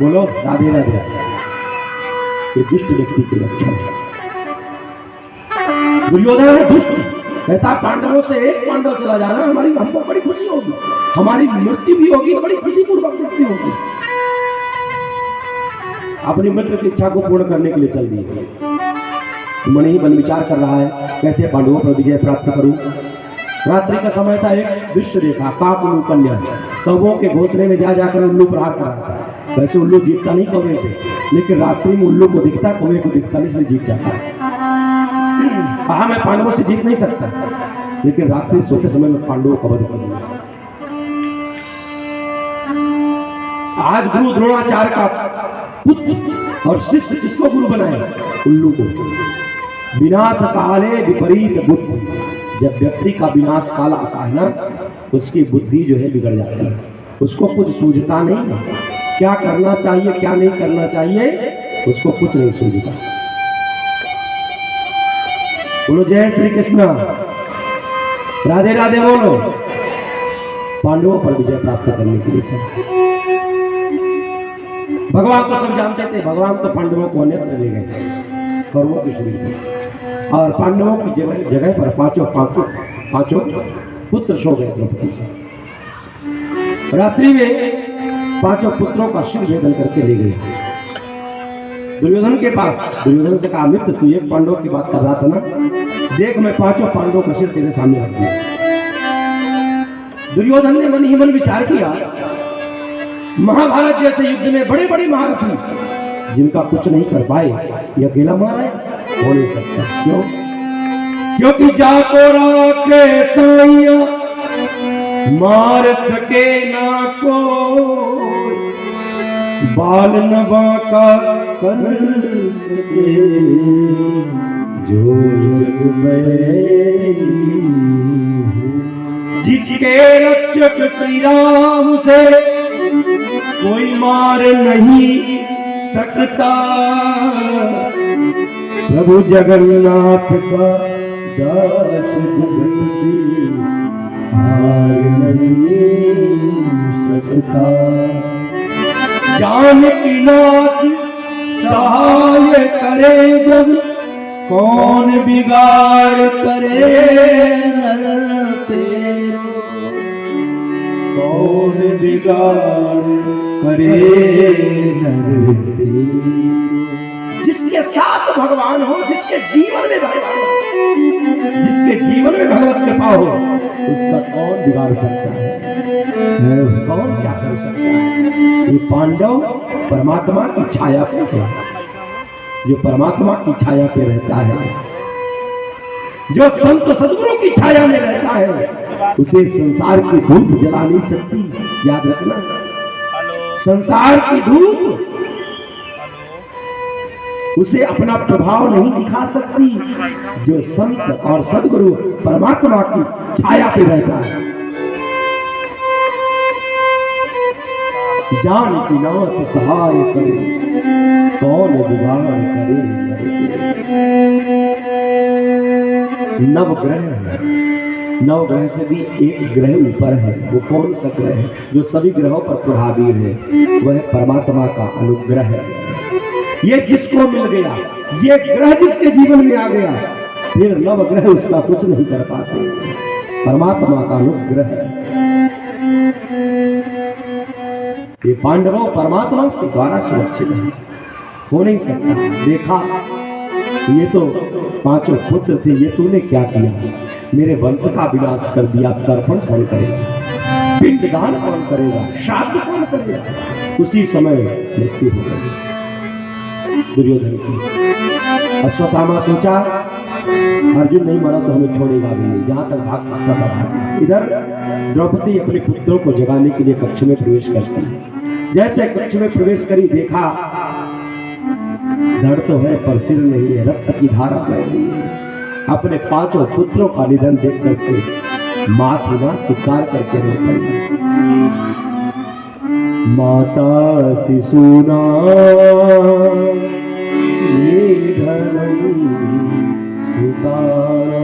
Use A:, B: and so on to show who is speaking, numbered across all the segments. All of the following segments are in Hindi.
A: बोलो राधे राधे। ये दुष्ट व्यक्ति के लक्षण है। दुर्योधन है दुष्ट, कहता पांडवों से एक पांडव चला जाना हमारी हमको बड़ी खुशी होगी, हमारी मृत्यु भी होगी, बड़ी खुशी पूर्वक मृत्यु होगी। अपनी मित्र की इच्छा को पूर्ण करने के लिए चल दिए। मन ही मन विचार कर रहा है कैसे पांडवों पर विजय प्राप्त करूं। रात्रि का समय था, एक दृश्य देखा, काक उल्लू कन्या कौवों के घोंसले में जा जाकर उल्लू प्रहार कर रहा था। वैसे उल्लू जीतता नहीं कौवे से, लेकिन रात्रि में उल्लू को दिखता, कौवे को दिखता नहीं, इसलिए जीत जाता। कहा मैं पांडवों से जीत नहीं सकता, लेकिन रात्रि सोते समय में पांडवों को वध करूंगा। आज गुरु द्रोणाचार्य का पुत्र और शिष्य किसको गुरु बनाए? उल्लू को। विनाश काले विपरीत बुद्धि, जब व्यक्ति का विनाश काल आता है ना, उसकी बुद्धि जो है बिगड़ जाती है, उसको कुछ सूझता नहीं, क्या करना चाहिए क्या नहीं करना चाहिए उसको कुछ नहीं सूझता। बोलो जय श्री कृष्ण, राधे राधे बोलो। पांडवों पर विजय प्राप्त करने के लिए भगवान को सब जानते थे। भगवान तो पांडवों को अन्यत्र ले गए कौरवों के शरीर में, और पांडवों की जगह पर पांचों पुत्र सो गए द्रौपदी। रात्रि में पांचों पुत्रों का शिर भेदन करके ले गए दुर्योधन के पास। दुर्योधन से कहा मित्र तू एक पांडव की बात कर रहा था ना, देख मैं पांचों पांडवों का सिर तेरे सामने रख दिया। दुर्योधन ने मन ही मन विचार किया, महाभारत जैसे युद्ध में बड़े बड़े महारथी जिनका कुछ नहीं कर पाए, ये अकेला मारा है, हो नहीं सकता। क्यों? क्योंकि जाको राके साइया मार सके ना को, बाल नवा का कर सके जो जग में। जिसके रक्षक श्री राम से कोई मार नहीं सकता, प्रभु जगन्नाथ का दास जगत से हार नहीं सकता। जानकी नाथ सहाय करे जब, कौन बिगाड़ करे नर तेरो, कौन बिगाड़ करे नर तेरो। जिसके साथ भगवान हो, जिसके जीवन में भगवान हो, जिसके जीवन में भगवत कृपा हो, उसका कौन बिगाड़ सकता है? कौन क्या कर सकता है? ये पांडव परमात्मा की छाया पे है, जो परमात्मा की छाया पे रहता है, जो संत सद्गुरु की छाया में रहता है, उसे संसार की धूप जला नहीं सकती। याद रखना, संसार की धूप उसे अपना प्रभाव नहीं दिखा सकती। जो संत और सद्गुरु परमात्मा की छाया पे रहता है, जानकी नाथ सहाय करे, कौन बिगाड़ करे। नवग्रह है, नवग्रह से भी एक ग्रह ऊपर है। वो कौन सा ग्रह है? जो सभी ग्रहों पर प्रभावी है, वह परमात्मा का अनुग्रह है। ये जिसको मिल गया, ये ग्रह जिसके जीवन में आ गया, फिर नवग्रह उसका कुछ नहीं कर पाते। परमात्मा का अनुग्रह है। ये पांडवों परमात्मा के द्वारा सुरक्षित है, हो नहीं सकता। देखा ये तो पांचों पुत्र थे, ये तूने क्या किया? मेरे वंश का विनाश कर दिया। तर्पण कौन करेगा? पिंडदान कौन करेगा? श्राद्ध कौन करेगा? उसी समय मृत्यु हो गई दुर्योधन की। अश्वत्थामा सोचा अर्जुन नहीं मरा तो हमें छोड़ेगा भी नहीं, जहां तक भाग सकता था। इधर द्रौपदी अपने पुत्रों को जगाने के लिए कक्ष में प्रवेश करती है। जैसे कक्ष में प्रवेश करी, देखा धड़ तो है पर सिर नहीं है, रक्त की धारा बह रही है। अपने पांचों पुत्रों का निधन देख करके माँ की ना चित्कार करके रो पड़ी। माता शिशुना सुतारा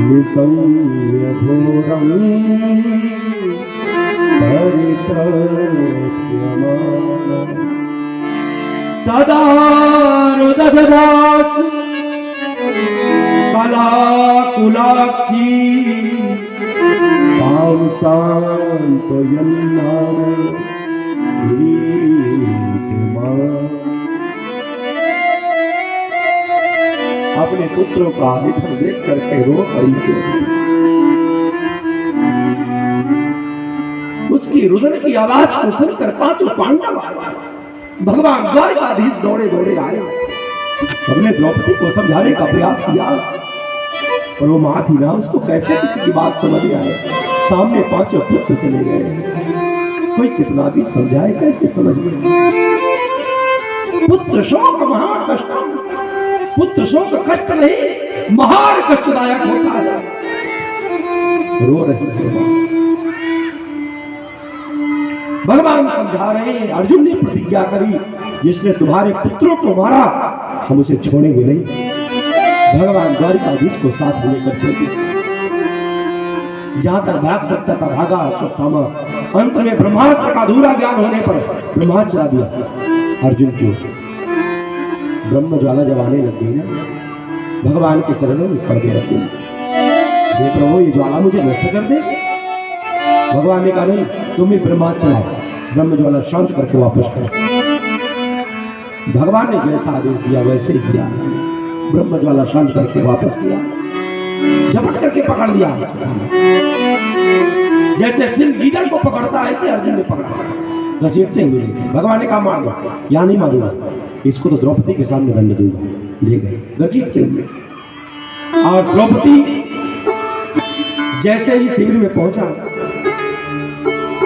A: निसंय घोरम परितप्य तदारुदधदास कलाकुलाक्षी अपने पुत्रों का निधन देख करके रो पड़ी थी। उसकी रुदन की आवाज को सुनकर पांचों पांडव भगवान द्वारकाधीश दौड़े दौड़े आए। सबने द्रौपदी को समझाने का प्रयास किया, पर वो मां थी ना, उसको कैसे किसी की बात समझ में आए। सामने पांचों पुत्र चले गए, कोई कितना भी समझाए कैसे समझ में। पुत्र शोक महाकष्टम, पुत्र शोक कष्ट नहीं महान कष्टदायक होता है। रो रही है भगवान समझा रहे हैं। अर्जुन ने प्रतिज्ञा करी, जिसने तुम्हारे पुत्रों को मारा हम उसे छोड़ेंगे नहीं। भगवान द्वारकाधीश को साथ लेकर चलते, जहां तक भाग सकता था भागा अश्वत्थामा। अंत में ब्रह्मास्त्र का अधूरा ज्ञान होने पर ब्रह्मास्त्र चला दिया अर्जुन की। ब्रह्म ज्वाला जब आने लग गई ना, भगवान के चरणों में पड़ गए रखे, हे प्रभु ये ज्वाला मुझे नष्ट कर दे। भगवान ने कहा नहीं, तुम ही ब्रह्मास्त्र चलाओ, ब्रह्म ज्वाला शांत करके वापस करो। भगवान ने जैसा आदेश दिया वैसे ही किया, ब्रह्म ज्वाला शांत करके वापस किया, झपट करके पकड़ लिया। जैसे सिंह गीदड़ को पकड़ता ऐसे अर्जुन ने पकड़ा, घसीटते हुए भगवान ने कहा मार दो। या नहीं मारूंगा, इसको तो द्रौपदी के सामने दंड दूंगा। ले गए घसीटते हुए, और द्रौपदी जैसे ही शिविर में पहुंचा,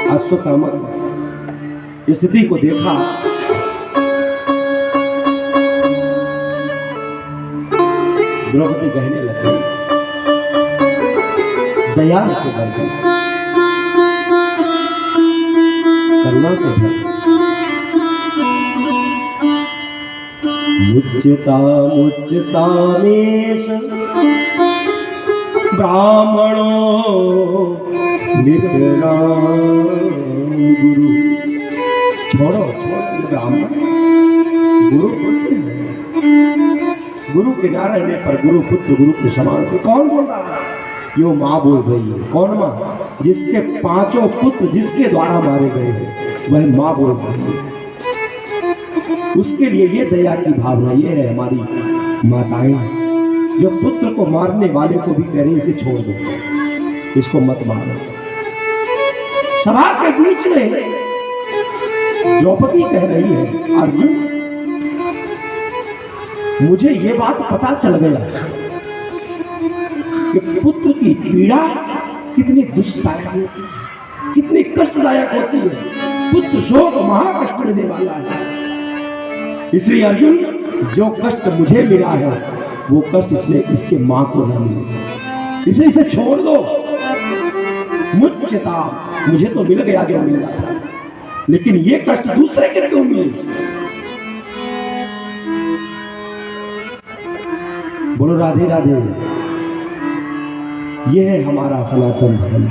A: अश्वत्थामा स्थिति को देखा, द्रौपदी कहने लगी, दया से भर गई, करुणा से भर गई। मुच्यता मुच्यता मेष ब्राह्मणों नितराम गुरु। छोड़ो छोड़ो ब्राह्मण, गुरु पुत्र है। गुरु के ना रहने पर गुरु पुत्र गुरु के समान। कौन बोल रहा है? यो माँ बोल रही है। कौन माँ? जिसके पांचों पुत्र जिसके द्वारा मारे गए हैं वह माँ बोल रही है। उसके लिए ये दया की भावना, ये है हमारी माताएं जो पुत्र को मारने वाले को भी कह रही इसे छोड़ दो, इसको मत मारो। सभा के बीच में द्रौपदी कह रही है, अर्जुन मुझे ये बात पता चल गया कि पुत्र की पीड़ा कितनी दुस्साहस होती है, कितनी कष्टदायक होती है। पुत्र शोक महाकष्ट देने वाला है। इसलिए अर्जुन जो कष्ट मुझे मिला है वो कष्ट इसलिए इसके मां को न मिले, इसलिए इसे छोड़ दो। मुच्यता, मुझे तो मिल गया जो मिल रहा था, लेकिन ये कष्ट दूसरे के क्यों मिले? बोलो राधे राधे। ये है हमारा सनातन धर्म,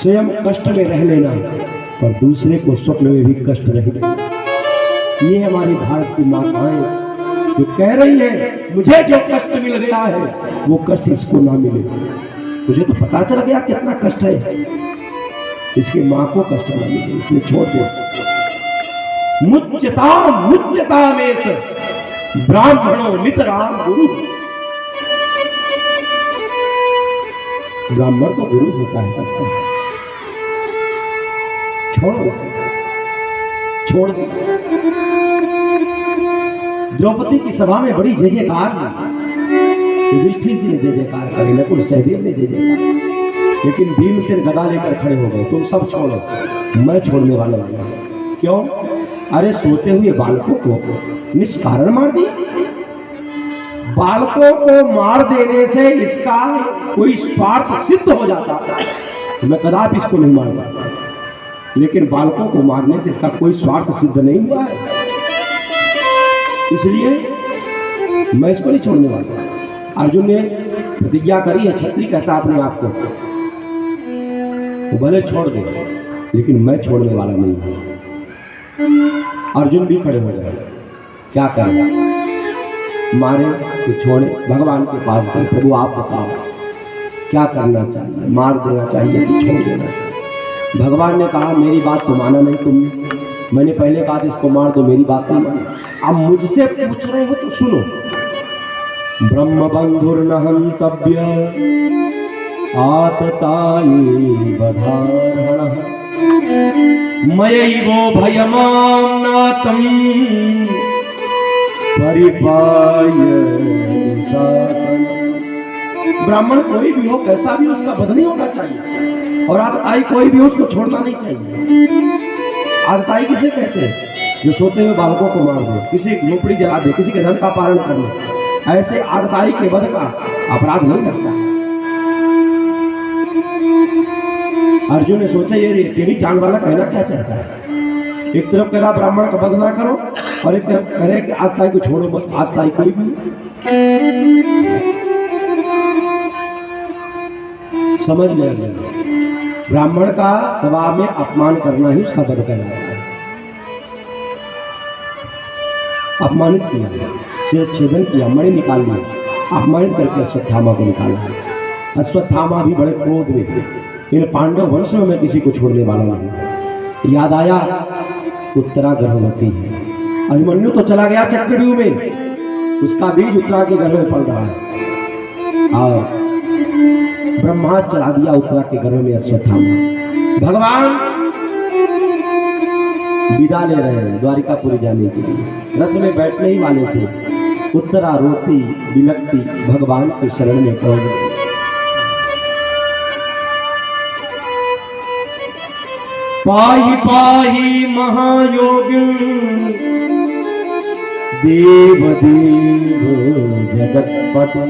A: स्वयं कष्ट में रह लेना और दूसरे को स्वप्न में भी कष्ट रह लेना। ये हमारी भारत की माताएं जो कह रही है मुझे जो कष्ट मिल गया है वो कष्ट इसको ना मिले। मुझे तो पता चल गया कितना कष्ट है, इसकी मां को कष्ट ना मिले, इसलिए छोड़ दो। मुच्यता मुच्यता में से ब्राह्मणों नितराम गुरु। ब्राह्मण तो गुरु होता है सबका। छोड़ो इसे, छोड़ दो। द्रौपदी की सभा में बड़ी जय जयकार युधिष्ठिर जी ने जय जयकार करी, नकुल सहदेव ने जय जयकार, लेकिन भीमसेन गदा लेकर खड़े हो गए, तुम सब छोड़ो, मैं छोड़ने वाला हूं। क्यों? अरे सोते हुए बालकों को निष्कारण मार दिया। बालकों को मार देने से इसका कोई स्वार्थ सिद्ध हो जाता, मैं कदापि इसको नहीं मारूंगा, लेकिन बालकों को मारने से इसका कोई स्वार्थ सिद्ध नहीं हुआ है, इसलिए मैं इसको नहीं छोड़ने वाला। अर्जुन ने प्रतिज्ञा करी है, क्षत्रिय कहता अपने आप को, तो भले छोड़ दे लेकिन मैं छोड़ने वाला नहीं हूं। अर्जुन भी खड़े हो गए, क्या करें, मारे कि छोड़े? भगवान के पास गए, प्रभु आप बताओ क्या करना चाहिए, मार देना चाहिए कि छोड़ देना चाहिए? भगवान ने कहा मेरी बात तो माना नहीं तुमने, मैंने पहले कहा इसको मार दो, मेरी बात नहीं मानी, अब मुझसे पूछ रहे हो तो सुनो। ब्रह्म बंधुर्न हंतव्य आततायी बधारणः मयैवो भयमाम्नातं परिपालय शासन। ब्राह्मण कोई भी हो, कैसा भी, उसका वध नहीं होना चाहिए, और आतताई कोई भी हो उसको छोड़ना नहीं चाहिए। आतताई किसे कहते हैं? जो सोते हुए बालकों को मार दे, किसी की झोपड़ी जला दे, किसी के धन का पालन करना, ऐसे आतताई के वध का अपराध नहीं लगता। अर्जुन ने सोचा ये टेढ़ी टांग वाला कहना क्या चाहता है? एक तरफ कह रहा ब्राह्मण का वध ना करो, और एक तरफ कह रहे कि आतताई को छोड़ो मत, आतताई कोई भी। समझ गया? ब्राह्मण का सभा में अपमान करना ही उसका वध कहलाता है। अपमानित किया, सिर छेदन किया, मणि निकाल लिया, अपमानित करके अश्वत्थामा को निकाला। अश्वत्थामा भी बड़े क्रोध में थे, इन पांडव वंश में मैं किसी को छोड़ने वाला नहीं। याद आया उत्तरा गर्भवती है, अभिमन्यु तो चला गया चक्रव्यूह में, उसका बीज उत्तरा के गर्भ में पड़ रहा है, और ब्रह्मास्त्र चला दिया उत्तरा के गर्भ में अश्वत्थामा। भगवान विदा ले रहे हैं द्वारिकापुरी जाने के लिए, रथ में बैठने ही वाले थे, उत्तरा रोती बिलकती भगवान के शरण में पहुंच गई। पाहि पाहि महायोगिं देव देव जगत्पते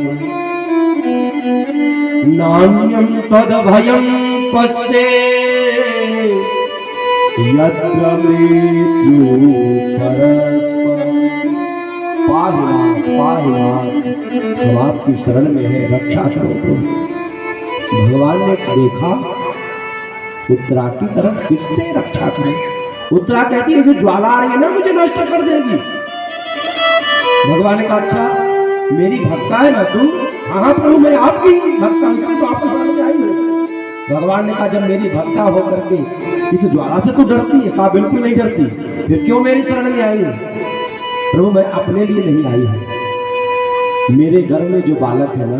A: नान्यं तद्भयं पश्ये यत्र मृत्यु परस्पर। पाहि हम आपकी शरण में है, रक्षा करो प्रभु। भगवान ने देखा उत्तरा की तरफ, किससे रक्षा करें? उत्तरा कहती है जो ज्वाला आ रही है ना मुझे नष्ट कर देगी। भगवान ने कहा अच्छा मेरी भक्ता है ना तू? हाँ प्रभु मैं आपकी भक्ता हूं, इसलिए तो आपको शरण में आई हूं। भगवान ने कहा जब मेरी भक्ता होकर के इस ज्वाला से तू डरती है? कहा बिल्कुल नहीं डरती, फिर क्यों मेरी शरण में आई है? प्रभु मैं अपने लिए नहीं आई हूं, मेरे घर में जो बालक है ना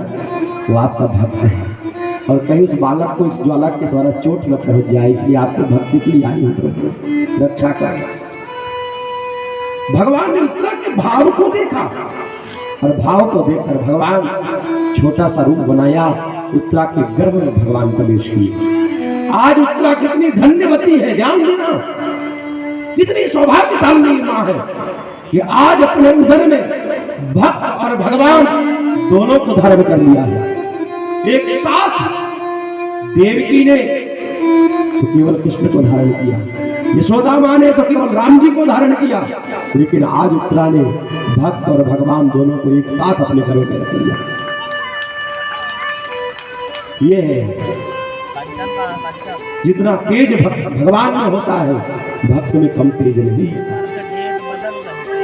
A: वो आपका भक्त है, और कहीं उस बालक को इस ज्वाला के द्वारा चोट न पहुंच जाए, इसलिए आपको भक्ति के लिए आई हूं प्रभु, रक्षा कर। भगवान ने उत्तरा के भाव को देखा, और भाव को देखकर भगवान छोटा सा रूप बनाया, उत्तरा के गर्भ में भगवान प्रवेश किए। आज उत्तरा कितनी धन्यवती है, ध्यान देना, कितनी सौभाग्यशाली मां है कि आज अपने उदर में भक्त और भगवान दोनों को धारण कर लिया है। एक साथ देवकी ने तो केवल कृष्ण को धारण किया, यशोदा मां ने तो केवल राम जी को धारण किया, लेकिन आज उत्तरा ने भक्त और भगवान दोनों को एक साथ अपने घरों में रख लिया। ये है जितना तेज भक्त भगवान में होता है, भक्त में कम तेज नहीं।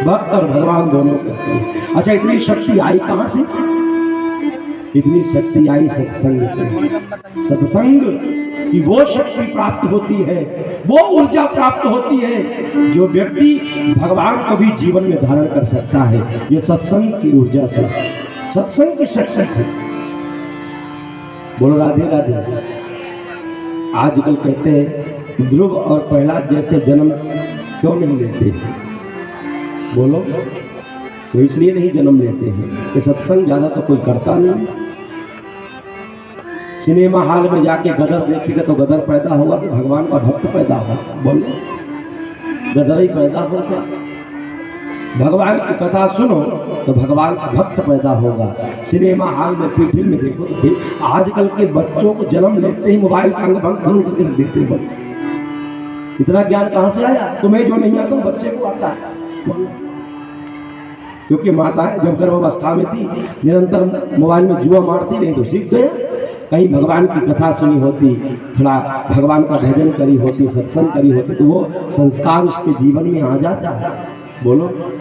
A: भक्त और भगवान दोनों करते हैं। अच्छा इतनी शक्ति आई कहां से? इतनी शक्ति आई सत्संग से। सत्संग की वो शक्ति प्राप्त होती है, वो ऊर्जा प्राप्त होती है जो व्यक्ति भगवान को भी जीवन में धारण कर सकता है। ये सत्संग की ऊर्जा से, सत्संग की शक्ति है। बोलो राधे राधे। आजकल कहते हैं ध्रुव और प्रहलाद जैसे जन्म क्यों नहीं लेते? बोलो तो इसलिए नहीं जन्म लेते हैं कि सत्संग ज्यादा तो कोई करता नहीं। सिनेमा हॉल में जाके गदर देखेगा तो गदर पैदा होगा कि भगवान का भक्त पैदा होगा? बोलो गदर ही पैदा होगा। भगवान की कथा सुनो तो भगवान का भक्त पैदा होगा। सिनेमा हॉल में फिल्म में देखो तो आजकल के बच्चों को जन्म लेते ही मोबाइल का अंग भंग करके देखते हैं। इतना ज्ञान कहां से आया? तुम्हें जो नहीं आता बच्चे को आता है, क्योंकि माताएं जब गर्भावस्था में थी निरंतर मोबाइल में जुआ मारती नहीं तो सीख गया। कहीं भगवान की कथा सुनी होती, थोड़ा भगवान का भजन करी होती, सत्संग करी होती तो वो संस्कार उसके जीवन में आ जाता है। बोलो